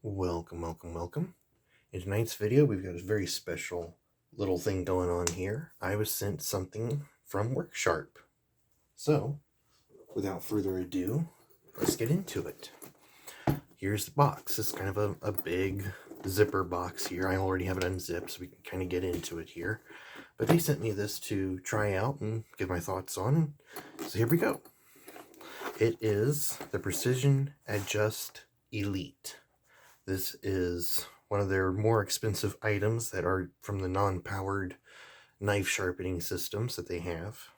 Welcome. In tonight's video, we've got a very special little thing going on here. I was sent something from WorkSharp. So, without further ado, let's get into it. Here's the box. It's kind of a big zipper box here. I already have it unzipped, so we can kind of get into it here. But they sent me this to try out and give my thoughts on. So here we go. It is the Precision Adjust Elite. This is one of their more expensive items that are from the non-powered knife sharpening systems that they have.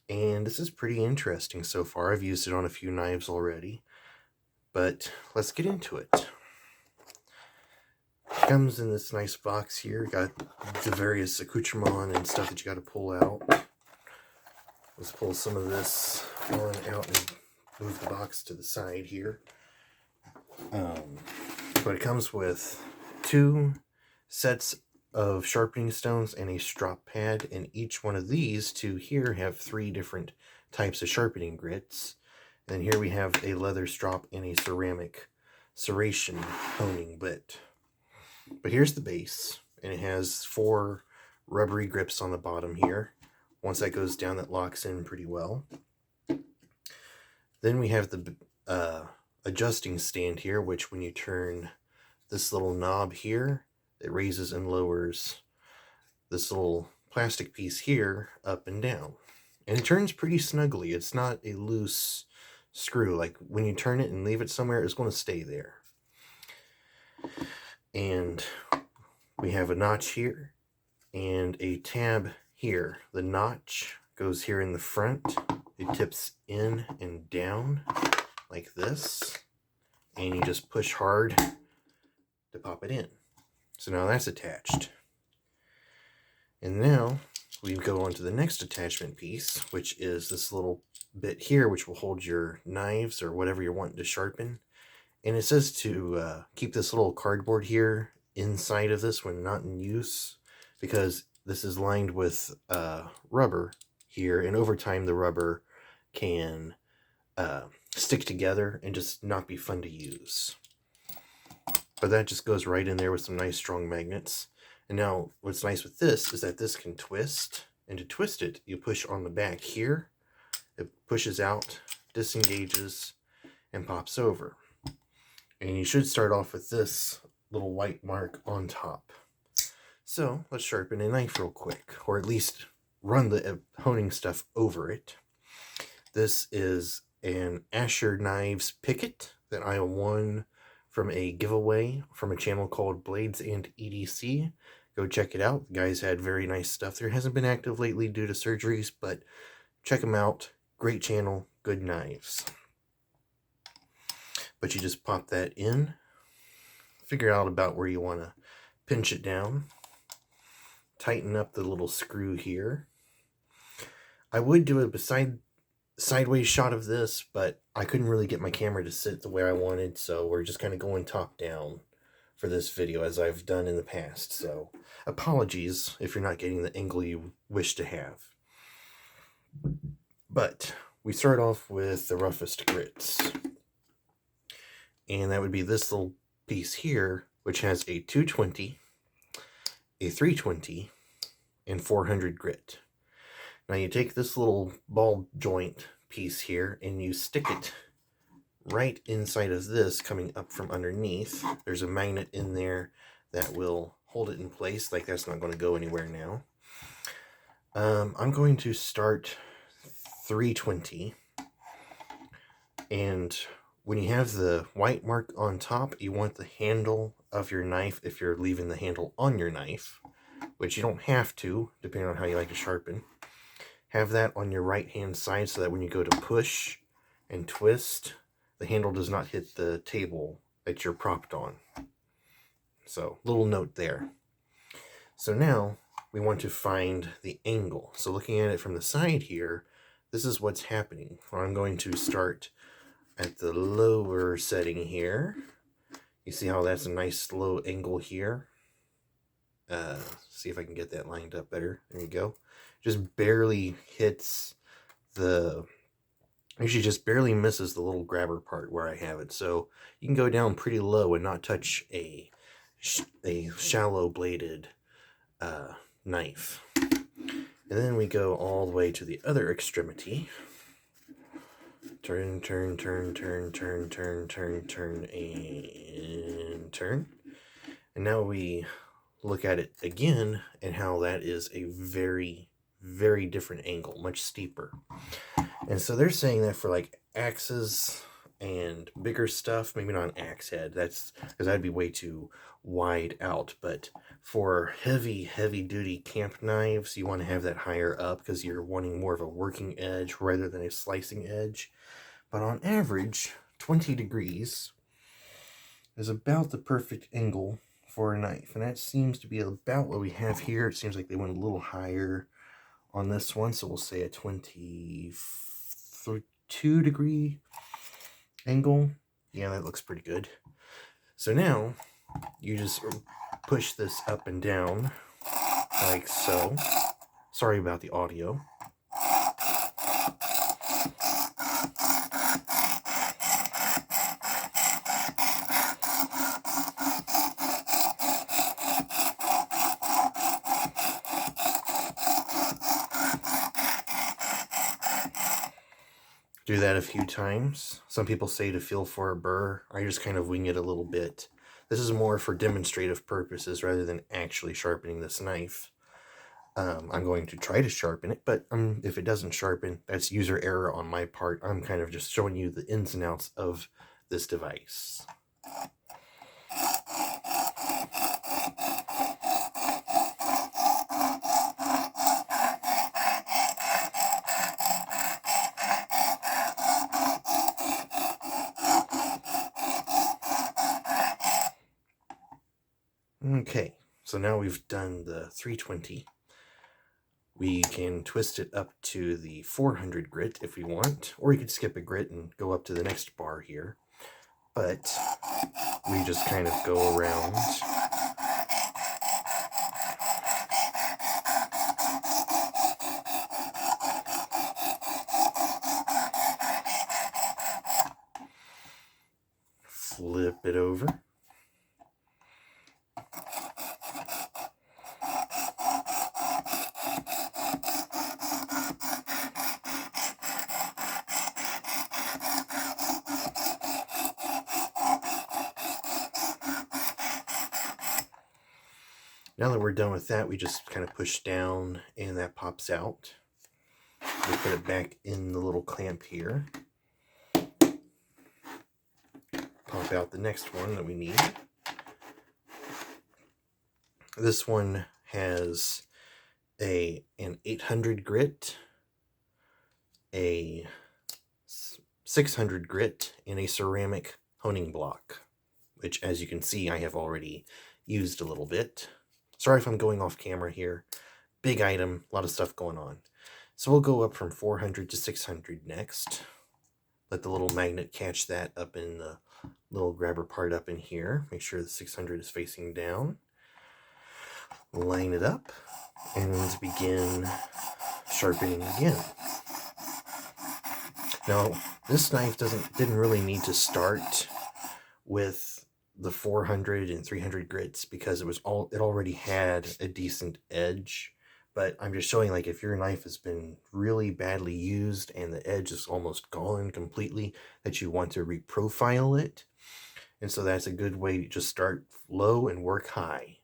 And this is pretty interesting so far. I've used it on a few knives already. But let's get into it. It comes in this nice box here. Got the various accoutrements and stuff that you got to pull out. Let's pull some of this on out and move the box to the side here. But it comes with 2 sets of sharpening stones and a strop pad, and each one of these 2 here have 3 different types of sharpening grits. And here we have a leather strop and a ceramic serration honing bit. But here's the base, and it has 4 rubbery grips on the bottom here. Once that goes down, that locks in pretty well. Then we have the adjusting stand here, which when you turn this little knob here, it raises and lowers this little plastic piece here up and down. And it turns pretty snugly. It's not a loose screw. Like when you turn it and leave it somewhere, it's going to stay there. And we have a notch here and a tab here. The notch goes here in the front. It tips in and down like this, and you just push hard to pop it in. So now that's attached. And now we go on to the next attachment piece, which is this little bit here, which will hold your knives or whatever you're wanting to sharpen. And it says to keep this little cardboard here inside of this when not in use, because this is lined with rubber here, and over time the rubber can stick together and just not be fun to use. But that just goes right in there with some nice strong magnets. And now what's nice with this is that this can twist, and to twist it, you push on the back here. It pushes out, disengages, and pops over. And you should start off with this little white mark on top. So let's sharpen a knife real quick, or at least run the honing stuff over it. This is an Asher Knives Picket that I won from a giveaway from a channel called Blades and EDC. Go check it out. The guys had very nice stuff there. Hasn't been active lately due to surgeries, but check them out. Great channel, good knives. But you just pop that in, figure out about where you want to pinch it down, tighten up the little screw here. I would do a sideways shot of this, but I couldn't really get my camera to sit the way I wanted, so we're just kind of going top down for this video, as I've done in the past. So apologies if you're not getting the angle you wish to have. But we start off with the roughest grits, and that would be this little piece here, which has a 220, a 320, and 400 grit. Now you take this little ball joint piece here and you stick it right inside of this, coming up from underneath. There's a magnet in there that will hold it in place. Like, that's not going to go anywhere now. I'm going to start 320, and when you have the white mark on top, you want the handle of your knife, if you're leaving the handle on your knife, which you don't have to, depending on how you like to sharpen, have that on your right hand side so that when you go to push and twist, the handle does not hit the table that you're propped on. So, little note there. So now we want to find the angle. So looking at it from the side here, this is what's happening. I'm going to start at the lower setting here. You see how that's a nice low angle here? See if I can get that lined up better. There you go. Just barely hits the Usually just barely misses the little grabber part where I have it. So you can go down pretty low and not touch a shallow bladed knife. And then we go all the way to the other extremity. Turn, turn, turn, turn, turn, turn, turn, turn, and turn. And now we look at it again and how that is a very, very different angle, much steeper. And so they're saying that for like axes and bigger stuff, maybe not an axe head, that's because that'd be way too wide out. But for heavy duty camp knives, you want to have that higher up because you're wanting more of a working edge rather than a slicing edge. But on average, 20 degrees is about the perfect angle for a knife, and that seems to be about what we have here. It seems like they went a little higher on this one, so we'll say a 22 degree angle. Yeah, that looks pretty good. So now you just push this up and down like so. Sorry about the audio. Do that a few times. Some people say to feel for a burr. I just kind of wing it a little bit. This is more for demonstrative purposes rather than actually sharpening this knife. I'm going to try to sharpen it, but if it doesn't sharpen, that's user error on my part. I'm kind of just showing you the ins and outs of this device. Okay, so now we've done the 320. We can twist it up to the 400 grit if we want, or you could skip a grit and go up to the next bar here. But we just kind of go around. Flip it over. Now that we're done with that, we just kind of push down and that pops out. We put it back in the little clamp here. Pop out the next one that we need. This one has an 800 grit, a 600 grit, and a ceramic honing block, which, as you can see, I have already used a little bit. Sorry if I'm going off camera here. Big item, a lot of stuff going on. So we'll go up from 400 to 600 next. Let the little magnet catch that up in the little grabber part up in here. Make sure the 600 is facing down. Line it up and begin sharpening again. Now, this knife didn't really need to start with the 400 and 300 grits because it already had a decent edge. But I'm just showing, like, if your knife has been really badly used and the edge is almost gone completely, that you want to reprofile it. And so that's a good way to just start low and work high.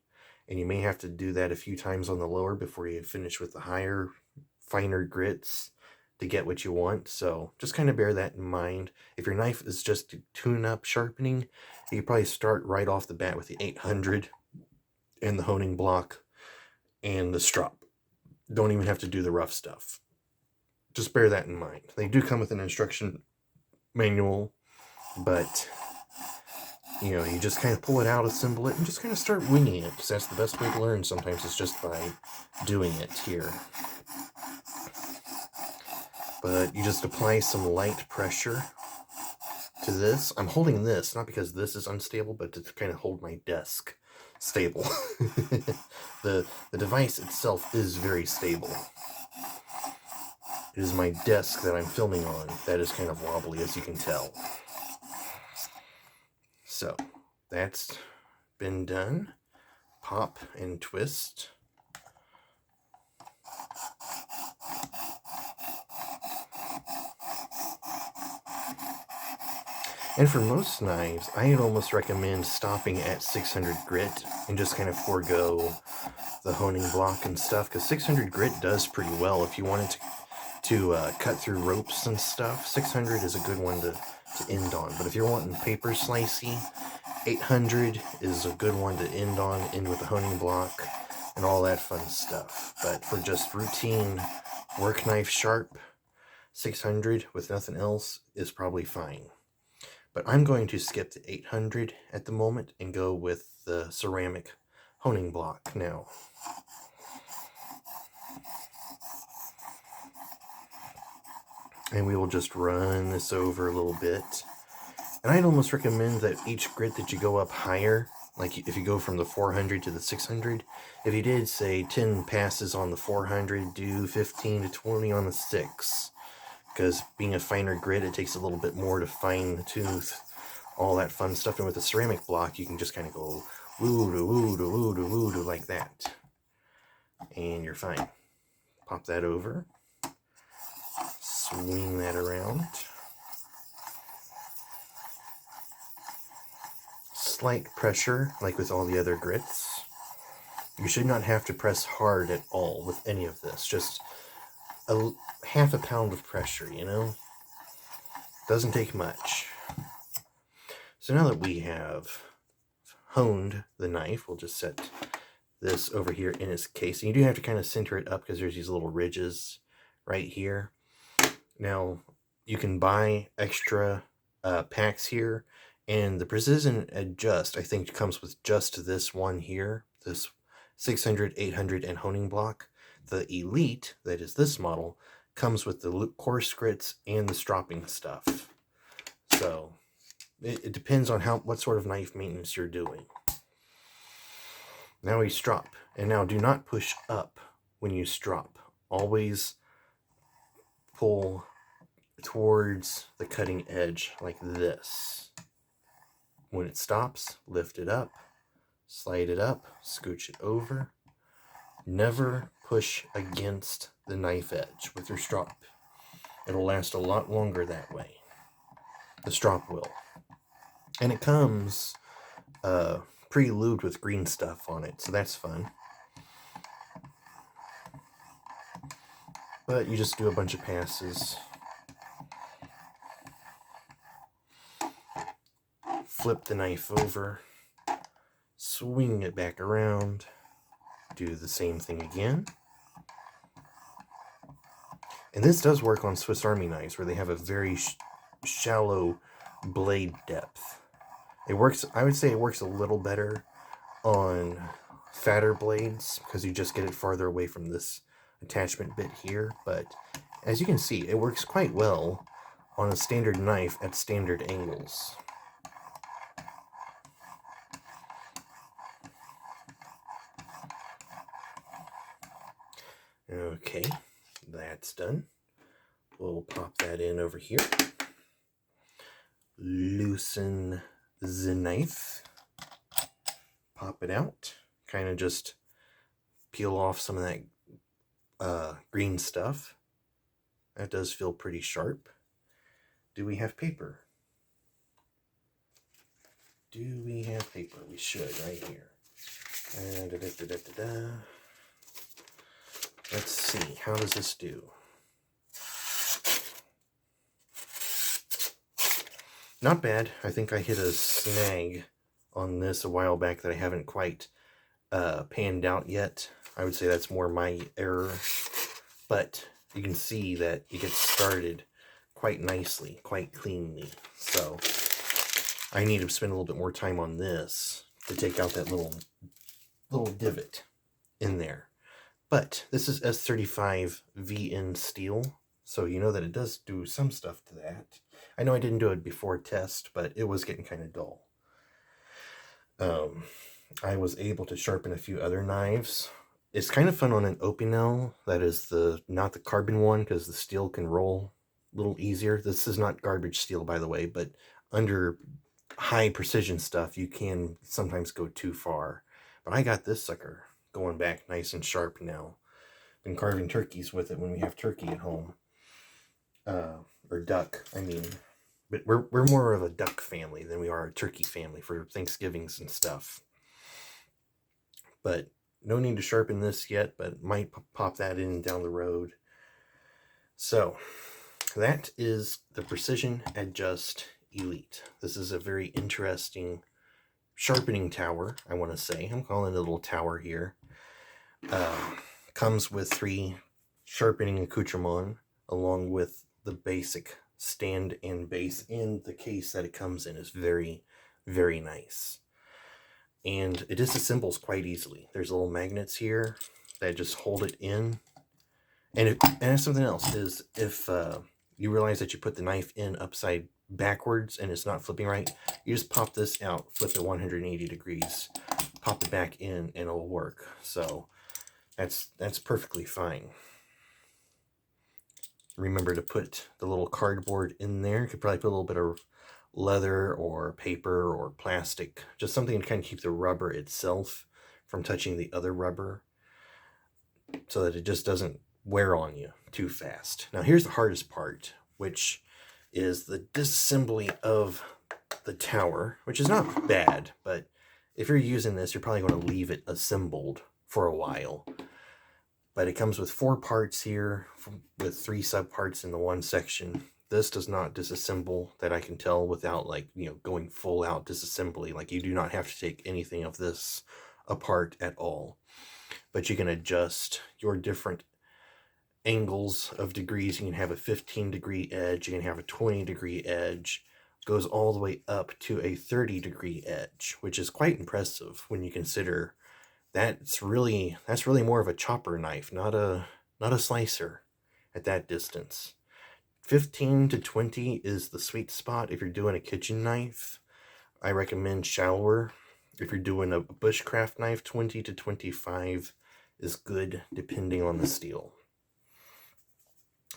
And you may have to do that a few times on the lower before you finish with the higher, finer grits to get what you want. So just kind of bear that in mind. If your knife is just to tune up sharpening, you probably start right off the bat with the 800 and the honing block and the strop. Don't even have to do the rough stuff. Just bear that in mind. They do come with an instruction manual, but you just kind of pull it out, assemble it, and just kind of start winging it, because that's the best way to learn sometimes, is just by doing it here. But you just apply some light pressure to this. I'm holding this, not because this is unstable, but to kind of hold my desk stable. The device itself is very stable. It is my desk that I'm filming on that is kind of wobbly, as you can tell. So, that's been done. Pop and twist. And for most knives, I'd almost recommend stopping at 600 grit and just kind of forego the honing block and stuff, because 600 grit does pretty well if you wanted to cut through ropes and stuff. 600 is a good one to end on, but if you're wanting paper slicey, 800 is a good one to end with the honing block and all that fun stuff. But for just routine work knife sharp, 600 with nothing else is probably fine. But I'm going to skip the 800 at the moment and go with the ceramic honing block now. And we will just run this over a little bit. And I'd almost recommend that each grit that you go up higher, like if you go from the 400 to the 600, if you did, say, 10 passes on the 400, do 15 to 20 on the 6. Because being a finer grit, it takes a little bit more to fine-tooth all that fun stuff. And with a ceramic block, you can just kind of go woo-doo, woo-doo, woo-doo, woo-doo, like that. And you're fine. Pop that over. Swing that around. Slight pressure, like with all the other grits. You should not have to press hard at all with any of this. Just half a pound of pressure, you know? Doesn't take much. So now that we have honed the knife, we'll just set this over here in its case. And you do have to kind of center it up because there's these little ridges right here. Now, you can buy extra packs here, and the Precision Adjust, I think, comes with just this one here, this 600, 800, and honing block. The Elite, that is this model, comes with the coarse grits and the stropping stuff. So it depends on what sort of knife maintenance you're doing. Now we strop, and now do not push up when you strop. Always pull towards the cutting edge like this. When it stops, lift it up, slide it up, scooch it over. Never push against the knife edge with your strop. It'll last a lot longer that way. The strop will. And it comes pre-lubed with green stuff on it, so that's fun. But you just do a bunch of passes. Flip the knife over. Swing it back around. Do the same thing again. And this does work on Swiss Army knives where they have a very shallow blade depth. It works, I would say it works a little better on fatter blades because you just get it farther away from this attachment bit here. But as you can see, it works quite well on a standard knife at standard angles. Okay, that's done. We'll pop that in over here. Loosen the knife. Pop it out. Kind of just peel off some of that green stuff. That does feel pretty sharp. Do we have paper? Do we have paper? We should, right here. Let's see, how does this do? Not bad. I think I hit a snag on this a while back that I haven't quite panned out yet. I would say that's more my error. But you can see that it gets started quite nicely, quite cleanly. So I need to spend a little bit more time on this to take out that little divot in there. But this is S35 VN steel, so you know that it does do some stuff to that. I know I didn't do it before test, but it was getting kind of dull. I was able to sharpen a few other knives It's kind of fun on an Opinel. That is not the carbon one, because the steel can roll a little easier. This is not garbage steel, by the way, but under high precision stuff, you can sometimes go too far. But I got this sucker going back nice and sharp now. Been carving turkeys with it when we have turkey at home. Or duck, I mean. But we're more of a duck family than we are a turkey family for Thanksgivings and stuff. But no need to sharpen this yet, but might pop that in down the road. So that is the Precision Adjust Elite. This is a very interesting sharpening tower, I want to say. I'm calling it a little tower here. Comes with 3 sharpening accoutrements, along with the basic stand and base, and the case that it comes in is very, very nice. And it disassembles quite easily. There's little magnets here that just hold it in. And that's something else, is if you realize that you put the knife in upside backwards and it's not flipping right, you just pop this out, flip it 180 degrees, pop it back in, and it'll work. So that's perfectly fine. Remember to put the little cardboard in there. You could probably put a little bit of leather or paper or plastic, just something to kind of keep the rubber itself from touching the other rubber, so that it just doesn't wear on you too fast. Now here's the hardest part, which is the disassembly of the tower, which is not bad, but if you're using this, you're probably going to leave it assembled for a while. But it comes with 4 parts here, with 3 subparts in the one section. This does not disassemble, that I can tell, without, like, going full out disassembly. Like, you do not have to take anything of this apart at all. But you can adjust your different angles of degrees. You can have a 15-degree edge, you can have a 20-degree edge. It goes all the way up to a 30-degree edge, which is quite impressive when you consider that's really more of a chopper knife, not a slicer at that distance. 15 to 20 is the sweet spot if you're doing a kitchen knife. I recommend shallower. If you're doing a bushcraft knife, 20 to 25 is good, depending on the steel.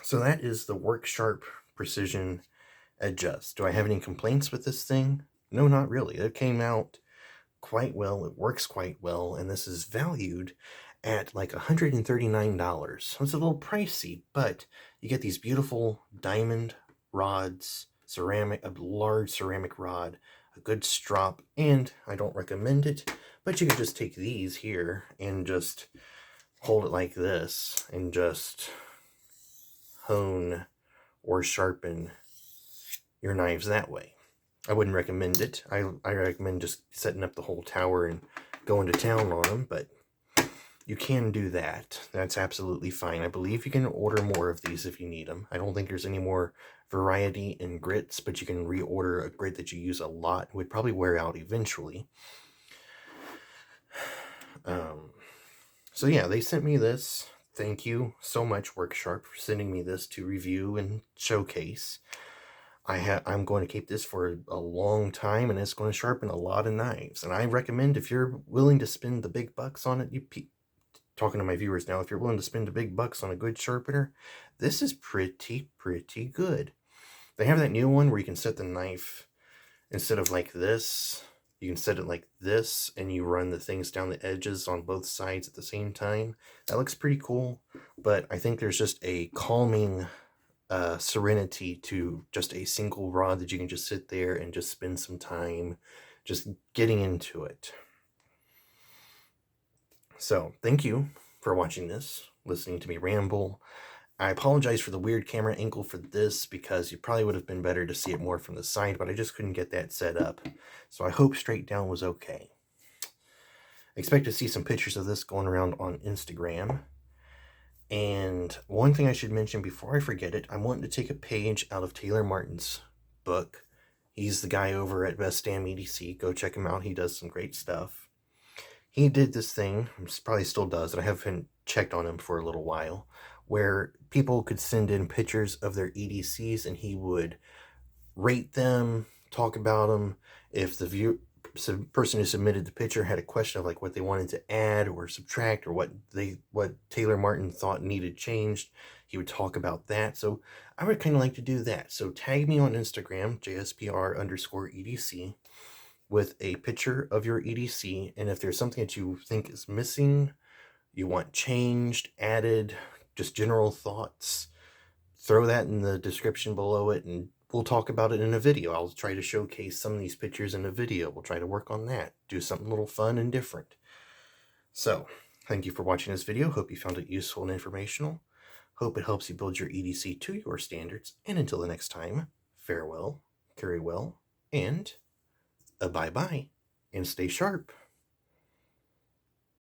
So that is the WORKSHARP Precision Adjust. Do I have any complaints with this thing? No, not really. It came out quite well. It works quite well, and this is valued at like $139. So it's a little pricey, but you get these beautiful diamond rods, a large ceramic rod, a good strop, and I don't recommend it, but you can just take these here and just hold it like this and just hone or sharpen your knives that way. I wouldn't recommend it. I recommend just setting up the whole tower and going to town on them, but you can do that. That's absolutely fine. I believe you can order more of these if you need them. I don't think there's any more variety in grits, but you can reorder a grit that you use a lot. It would probably wear out eventually. So yeah, they sent me this. Thank you so much, WORKSHARP, for sending me this to review and showcase. I'm going to keep this for a long time, and it's going to sharpen a lot of knives. And I recommend, if you're willing to spend the big bucks on it, talking to my viewers now, if you're willing to spend the big bucks on a good sharpener, this is pretty good. They have that new one where you can set the knife, instead of like this, you can set it like this, and you run the things down the edges on both sides at the same time. That looks pretty cool, but I think there's just a calming serenity to just a single rod that you can just sit there and just spend some time just getting into it. So thank you for watching this, listening to me ramble. I apologize for the weird camera angle for this, because you probably would have been better to see it more from the side, but I just couldn't get that set up. So I hope straight down was okay. Expect to see some pictures of this going around on Instagram. And one thing I should mention before I forget it, I'm wanting to take a page out of Taylor Martin's book. He's the guy over at Best Damn EDC. Go check him out. He does some great stuff. He did this thing, probably still does, and I haven't checked on him for a little while, where people could send in pictures of their EDCs, and he would rate them, talk about them. If the person who submitted the picture had a question of like what they wanted to add or subtract, or what Taylor Martin thought needed changed. He would talk about that. So I would kind of like to do that. So tag me on Instagram, JSPR_EDC, with a picture of your EDC. And if there's something that you think is missing, you want changed, added, just general thoughts, throw that in the description below it, and we'll talk about it in a video. I'll try to showcase some of these pictures in a video. We'll try to work on that, do something a little fun and different. So, thank you for watching this video. Hope you found it useful and informational. Hope it helps you build your EDC to your standards. And until the next time, farewell, carry well, and a bye-bye, and stay sharp.